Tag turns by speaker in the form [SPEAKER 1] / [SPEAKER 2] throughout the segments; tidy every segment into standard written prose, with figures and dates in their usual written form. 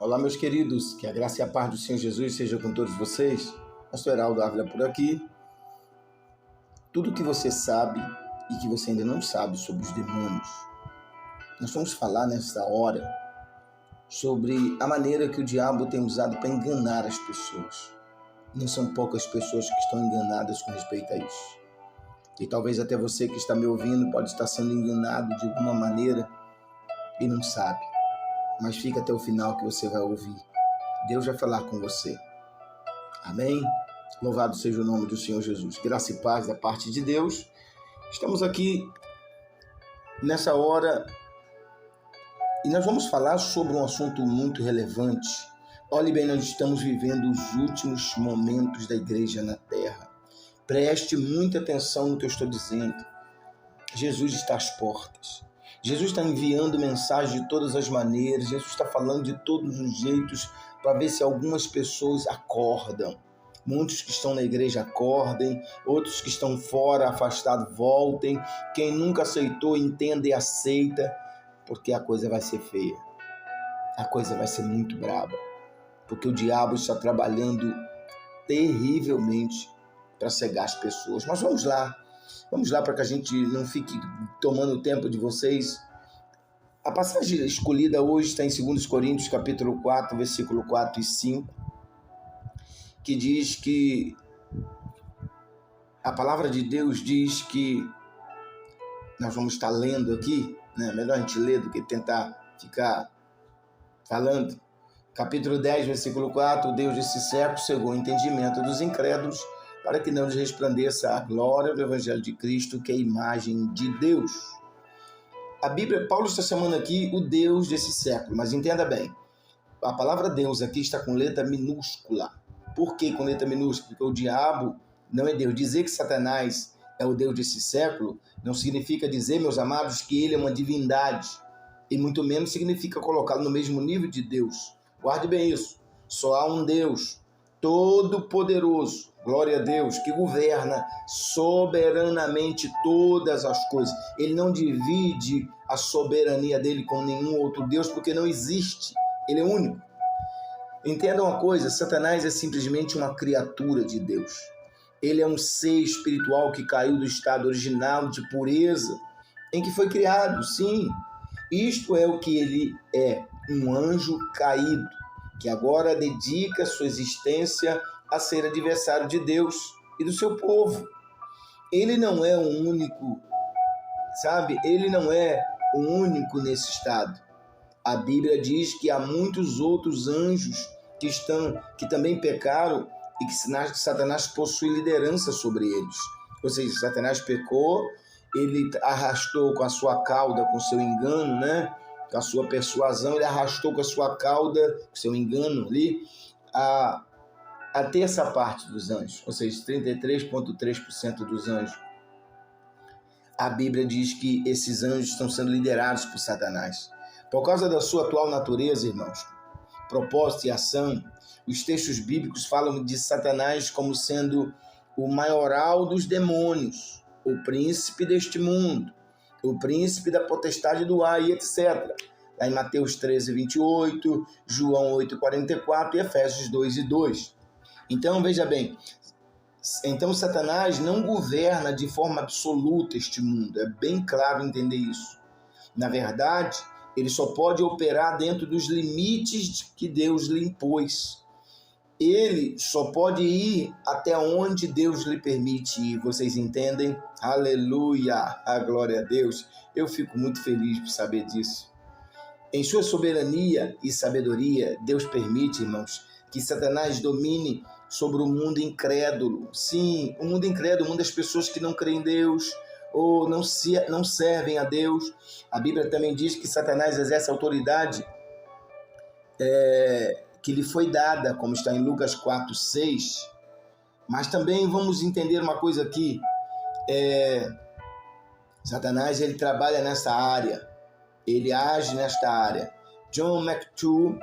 [SPEAKER 1] Olá, meus queridos, que a graça e a paz do Senhor Jesus seja com todos vocês. Pastor Heraldo Ávila por aqui. Tudo que você sabe e que você ainda não sabe sobre os demônios. Nós vamos falar nesta hora sobre a maneira que o diabo tem usado para enganar as pessoas. Não são poucas pessoas que estão enganadas com respeito a isso. E talvez até você que está me ouvindo pode estar sendo enganado de alguma maneira e não sabe. Mas fica até o final que você vai ouvir. Deus vai falar com você. Amém? Louvado seja o nome do Senhor Jesus. Graça e paz da parte de Deus. Estamos aqui nessa hora e nós vamos falar sobre um assunto muito relevante. Olhe bem, nós estamos vivendo os últimos momentos da igreja na terra. Preste muita atenção no que eu estou dizendo. Jesus está às portas. Jesus está enviando mensagem de todas as maneiras. Jesus está falando de todos os jeitos para ver se algumas pessoas acordam. Muitos que estão na igreja acordem, outros que estão fora, afastados, voltem. Quem nunca aceitou, entenda e aceita, porque a coisa vai ser feia. A coisa vai ser muito braba, porque o diabo está trabalhando terrivelmente para cegar as pessoas. Mas vamos lá para que a gente não fique tomando o tempo de vocês. A passagem escolhida hoje está em 2 Coríntios, capítulo 4, versículo 4 e 5, que diz que a palavra de Deus diz que, nós vamos estar lendo aqui, né? Melhor a gente ler do que tentar ficar falando. Capítulo 10, versículo 4, Deus desse século cegou o entendimento dos incrédulos, para que não lhes resplandeça a glória do Evangelho de Cristo, que é a imagem de Deus. A Bíblia, Paulo está chamando aqui o Deus desse século, mas entenda bem, a palavra Deus aqui está com letra minúscula. Por que com letra minúscula? Porque o diabo não é Deus. Dizer que Satanás é o Deus desse século não significa dizer, meus amados, que ele é uma divindade, e muito menos significa colocá-lo no mesmo nível de Deus. Guarde bem isso. Só há um Deus todo-poderoso, glória a Deus, que governa soberanamente todas as coisas. Ele não divide a soberania dele com nenhum outro Deus, porque não existe. Ele é único. Entenda uma coisa, Satanás é simplesmente uma criatura de Deus. Ele é um ser espiritual que caiu do estado original de pureza em que foi criado, sim. Isto é o que ele é, um anjo caído, que agora dedica sua existência a ser adversário de Deus e do seu povo. Ele não é o único, sabe? Ele não é o único nesse estado. A Bíblia diz que há muitos outros anjos que também pecaram e que Satanás possui liderança sobre eles. Ou seja, Satanás pecou, ele arrastou com a sua cauda, com seu engano, né? Com a sua persuasão, ele arrastou com a sua cauda, com seu engano ali, a terça parte dos anjos, ou seja, 33,3% dos anjos. A Bíblia diz que esses anjos estão sendo liderados por Satanás. Por causa da sua atual natureza, irmãos, propósito e ação, os textos bíblicos falam de Satanás como sendo o maioral dos demônios, o príncipe deste mundo, o príncipe da potestade do ar e etc. Lá em Mateus 13, 28, João 8, 44 e Efésios 2 e 2. Então, veja bem, então Satanás não governa de forma absoluta este mundo, é bem claro entender isso. Na verdade, ele só pode operar dentro dos limites que Deus lhe impôs. Ele só pode ir até onde Deus lhe permite ir, vocês entendem? Aleluia, a glória a Deus. Eu fico muito feliz por saber disso. Em sua soberania e sabedoria, Deus permite, irmãos, que Satanás domine sobre o mundo incrédulo. Sim, o mundo incrédulo, o mundo das pessoas que não creem em Deus ou não servem a Deus. A Bíblia também diz que Satanás exerce autoridade que lhe foi dada, como está em Lucas 4, 6. Mas também vamos entender uma coisa aqui. Satanás, ele trabalha nessa área. Ele age nesta área. John McToole,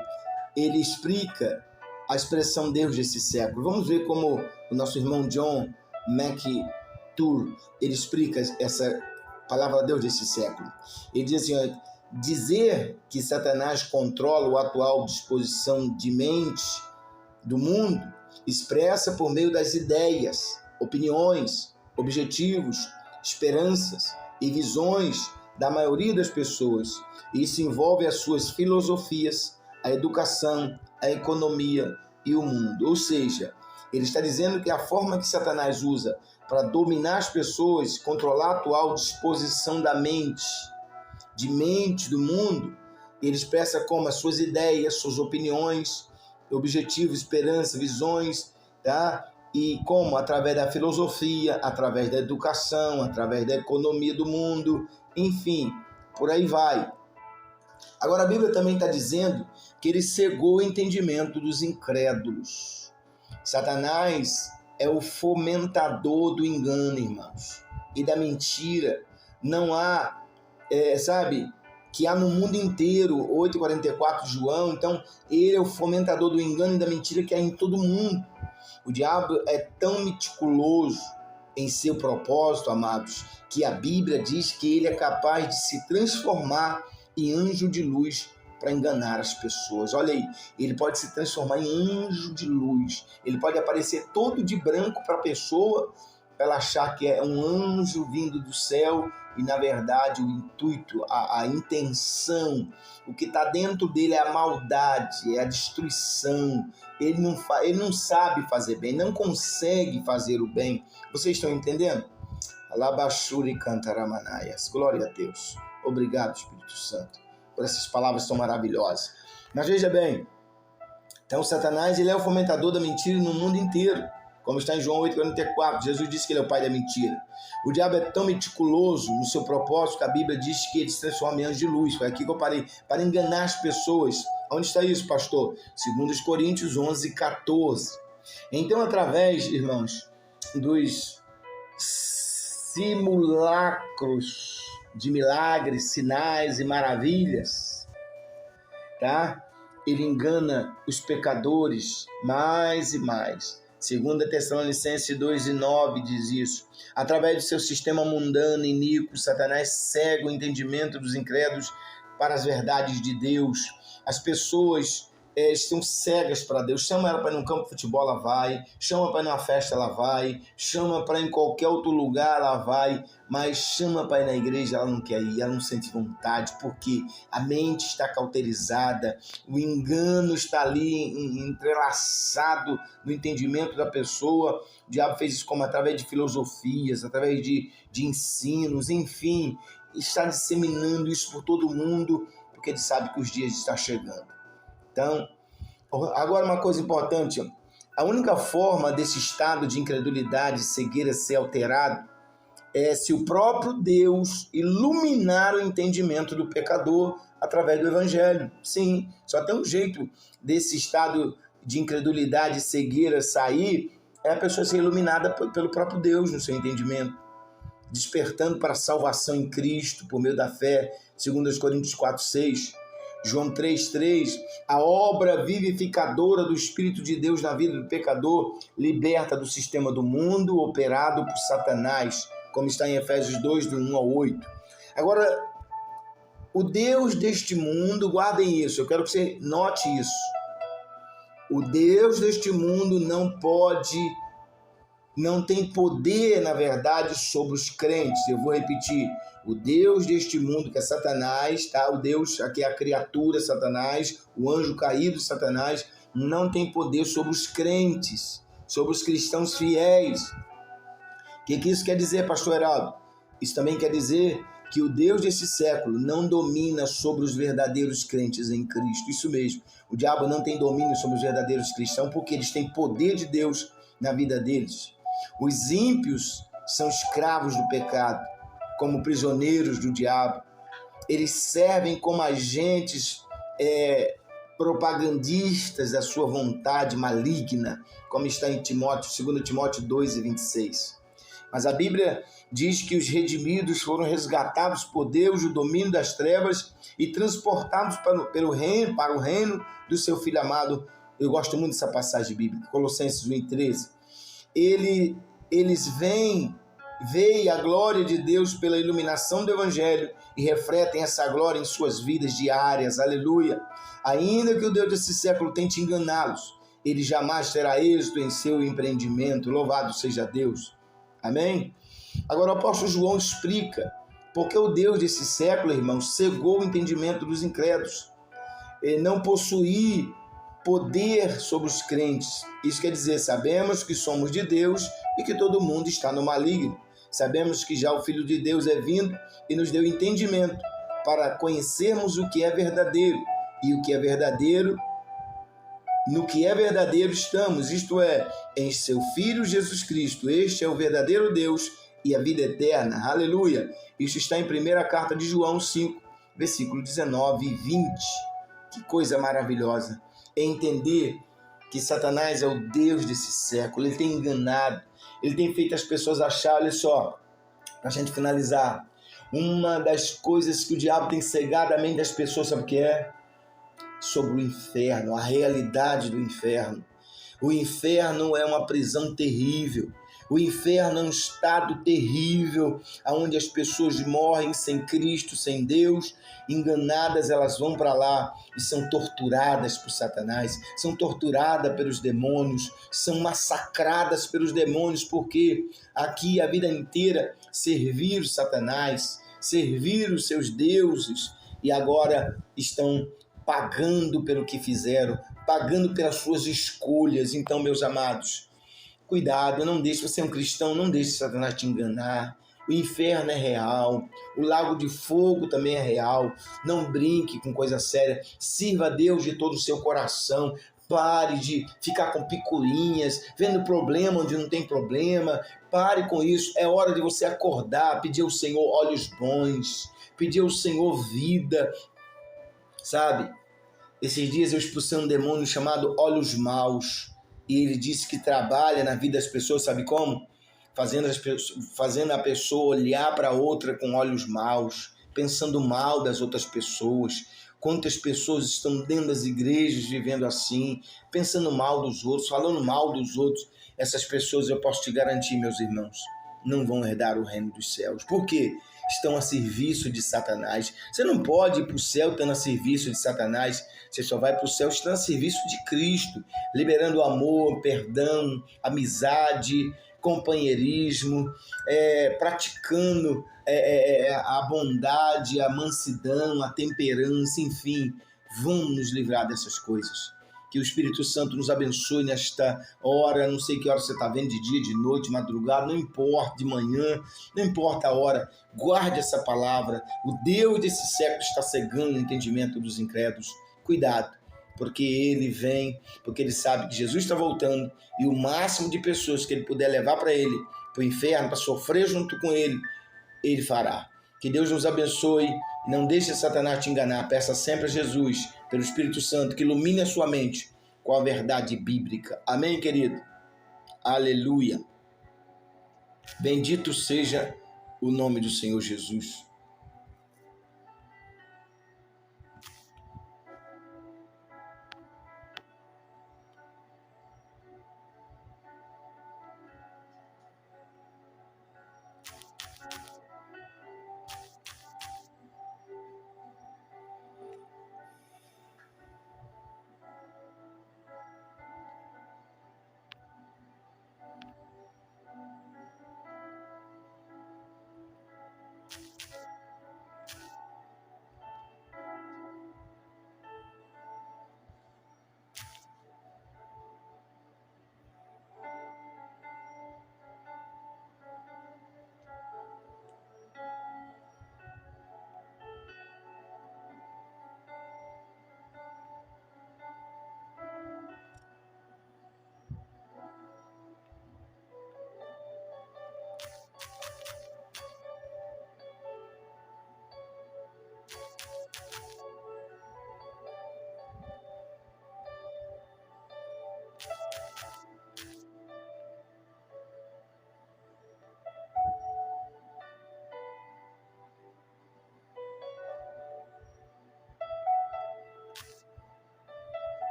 [SPEAKER 1] ele explica a expressão Deus desse século. Vamos ver como o nosso irmão John McToole, ele explica essa palavra Deus desse século. Ele diz assim, Dizer que Satanás controla a atual disposição de mente do mundo expressa por meio das ideias, opiniões, objetivos, esperanças e visões da maioria das pessoas. Isso envolve as suas filosofias, a educação, a economia e o mundo. Ou seja, ele está dizendo que a forma que Satanás usa para dominar as pessoas, controlar a atual disposição da mente, do mundo, ele expressa como as suas ideias, suas opiniões, objetivos, esperanças, visões, tá? E como? Através da filosofia, através da educação, através da economia do mundo, enfim, por aí vai. Agora a Bíblia também está dizendo que ele cegou o entendimento dos incrédulos. Satanás é o fomentador do engano, irmãos, e da mentira. Não há, que há no mundo inteiro, 8,44 de João, então ele é o fomentador do engano e da mentira que há em todo mundo. O diabo é tão meticuloso em seu propósito, amados, que a Bíblia diz que ele é capaz de se transformar em anjo de luz para enganar as pessoas. Olha aí, ele pode se transformar em anjo de luz. Ele pode aparecer todo de branco para a pessoa, para ela achar que é um anjo vindo do céu, e na verdade o intuito, a intenção, o que está dentro dele é a maldade, é a destruição. Ele não sabe fazer bem, não consegue fazer o bem. Vocês estão entendendo? Alabashuri Cantaramanaias. Glória a Deus. Obrigado, Espírito Santo, por essas palavras tão maravilhosas. Mas veja bem, então Satanás ele é o fomentador da mentira no mundo inteiro, como está em João 8,44. Jesus disse que ele é o pai da mentira. O diabo é tão meticuloso no seu propósito que a Bíblia diz que ele se transforma em anjo de luz. Foi aqui que eu parei, para enganar as pessoas. Onde está isso, pastor? 2 Coríntios 11,14. Então, através, irmãos, dos simulacros de milagres, sinais e maravilhas, tá? Ele engana os pecadores mais e mais. 2 Tessalonicenses 2,9 diz isso. Através do seu sistema mundano e iníquo, Satanás cega o entendimento dos incrédulos para as verdades de Deus. As pessoas estão cegas para Deus. Chama ela para ir num campo de futebol, ela vai. Chama para ir numa festa, ela vai. Chama para ir em qualquer outro lugar, ela vai. Mas chama para ir na igreja, ela não quer ir, ela não sente vontade, porque a mente está cauterizada, o engano está ali entrelaçado no entendimento da pessoa. O diabo fez isso como através de filosofias, através de ensinos, enfim, está disseminando isso por todo mundo, porque ele sabe que os dias estão chegando. Então, agora uma coisa importante, a única forma desse estado de incredulidade e cegueira ser alterado é se o próprio Deus iluminar o entendimento do pecador através do Evangelho. Sim, só tem um jeito desse estado de incredulidade e cegueira sair, é a pessoa ser iluminada pelo próprio Deus no seu entendimento, despertando para a salvação em Cristo por meio da fé, 2 Coríntios 4,6. João 3,3, a obra vivificadora do Espírito de Deus na vida do pecador liberta do sistema do mundo operado por Satanás, como está em Efésios 2, do 1 ao 8. Agora, o Deus deste mundo, guardem isso, eu quero que você note isso. O Deus deste mundo não tem poder, na verdade, sobre os crentes. Eu vou repetir. O Deus deste mundo, que é Satanás, tá? O Deus, aqui é a criatura Satanás, o anjo caído Satanás, não tem poder sobre os crentes, sobre os cristãos fiéis. O que isso quer dizer, pastor Heraldo? Isso também quer dizer que o Deus desse século não domina sobre os verdadeiros crentes em Cristo. Isso mesmo. O diabo não tem domínio sobre os verdadeiros cristãos porque eles têm poder de Deus na vida deles. Os ímpios são escravos do pecado, como prisioneiros do diabo. Eles servem como agentes propagandistas da sua vontade maligna, como está em 2 Timóteo 2,26. Mas a Bíblia diz que os redimidos foram resgatados por Deus do domínio das trevas e transportados para o reino do seu Filho amado. Eu gosto muito dessa passagem bíblica, Colossenses 1,13. Eles veem a glória de Deus pela iluminação do Evangelho e refletem essa glória em suas vidas diárias. Aleluia! Ainda que o Deus desse século tente enganá-los, ele jamais terá êxito em seu empreendimento. Louvado seja Deus. Amém? Agora o apóstolo João explica porque o Deus desse século, irmãos, cegou o entendimento dos incrédulos. Ele não possuía poder sobre os crentes. Isso quer dizer, sabemos que somos de Deus e que todo mundo está no maligno. Sabemos que já o Filho de Deus é vindo e nos deu entendimento para conhecermos o que é verdadeiro. E o que é verdadeiro, no que é verdadeiro estamos, isto é, em seu Filho Jesus Cristo. Este é o verdadeiro Deus e a vida eterna. Aleluia! Isso está em 1ª carta de João 5, versículo 19 e 20. Que coisa maravilhosa é entender que Satanás é o Deus desse século. Ele tem enganado, ele tem feito as pessoas achar, olha só, para a gente finalizar, uma das coisas que o diabo tem cegado a mente das pessoas, sabe o que é? Sobre o inferno, a realidade do inferno. O inferno é uma prisão terrível. O inferno é um estado terrível, onde as pessoas morrem sem Cristo, sem Deus, enganadas, elas vão para lá e são torturadas por Satanás, são torturadas pelos demônios, são massacradas pelos demônios, porque aqui a vida inteira serviram Satanás, serviram os seus deuses, e agora estão pagando pelo que fizeram, pagando pelas suas escolhas. Então, meus amados, cuidado, não deixe, você é um cristão, não deixe Satanás te enganar. O inferno é real, o lago de fogo também é real. Não brinque com coisa séria, sirva a Deus de todo o seu coração. Pare de ficar com picuinhas, vendo problema onde não tem problema. Pare com isso, é hora de você acordar, pedir ao Senhor olhos bons, pedir ao Senhor vida, sabe? Esses dias eu expulsei um demônio chamado olhos maus. E ele disse que trabalha na vida das pessoas, sabe como? Fazendo a pessoa olhar para outra com olhos maus, pensando mal das outras pessoas. Quantas pessoas estão dentro das igrejas vivendo assim, pensando mal dos outros, falando mal dos outros. Essas pessoas, eu posso te garantir, meus irmãos, não vão herdar o reino dos céus. Por quê? Estão a serviço de Satanás. Você não pode ir para o céu estando a serviço de Satanás. Você só vai para o céu estando a serviço de Cristo, liberando amor, perdão, amizade, companheirismo, praticando a bondade, a mansidão, a temperança, enfim. Vamos nos livrar dessas coisas. Que o Espírito Santo nos abençoe nesta hora. Não sei que hora você está vendo, de dia, de noite, madrugada, não importa, de manhã, não importa a hora. Guarde essa palavra. O Deus desse século está cegando o entendimento dos incrédulos. Cuidado, porque ele vem, porque ele sabe que Jesus está voltando e o máximo de pessoas que ele puder levar para ele, para o inferno, para sofrer junto com ele, ele fará. Que Deus nos abençoe e não deixe Satanás te enganar. Peça sempre a Jesus, pelo Espírito Santo, que ilumine a sua mente com a verdade bíblica. Amém, querido? Aleluia. Bendito seja o nome do Senhor Jesus.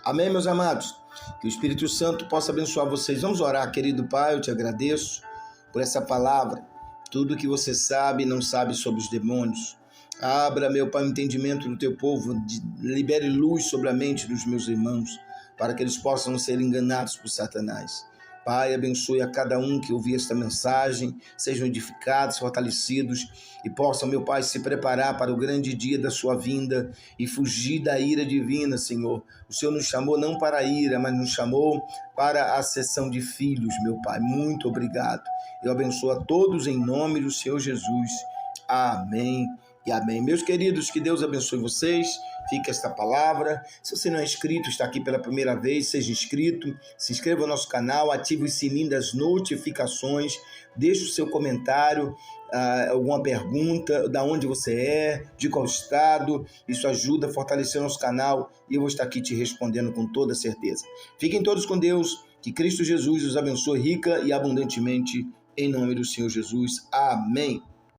[SPEAKER 1] Amém, meus amados? Que o Espírito Santo possa abençoar vocês. Vamos orar, querido Pai, eu te agradeço por essa palavra. Tudo que você sabe e não sabe sobre os demônios. Abra, meu Pai, o entendimento do teu povo, libere luz sobre a mente dos meus irmãos, para que eles possam ser enganados por Satanás. Pai, abençoe a cada um que ouvir esta mensagem, sejam edificados, fortalecidos e possam, meu Pai, se preparar para o grande dia da sua vinda e fugir da ira divina, Senhor. O Senhor nos chamou não para a ira, mas nos chamou para a sessão de filhos, meu Pai. Muito obrigado. Eu abençoo a todos em nome do Senhor Jesus. Amém e amém. Meus queridos, que Deus abençoe vocês. Fica esta palavra. Se você não é inscrito, está aqui pela primeira vez, seja inscrito, se inscreva no nosso canal, ative o sininho das notificações, deixe o seu comentário, alguma pergunta, da onde você é, de qual estado. Isso ajuda a fortalecer o nosso canal e eu vou estar aqui te respondendo com toda certeza. Fiquem todos com Deus, que Cristo Jesus os abençoe rica e abundantemente, em nome do Senhor Jesus. Amém.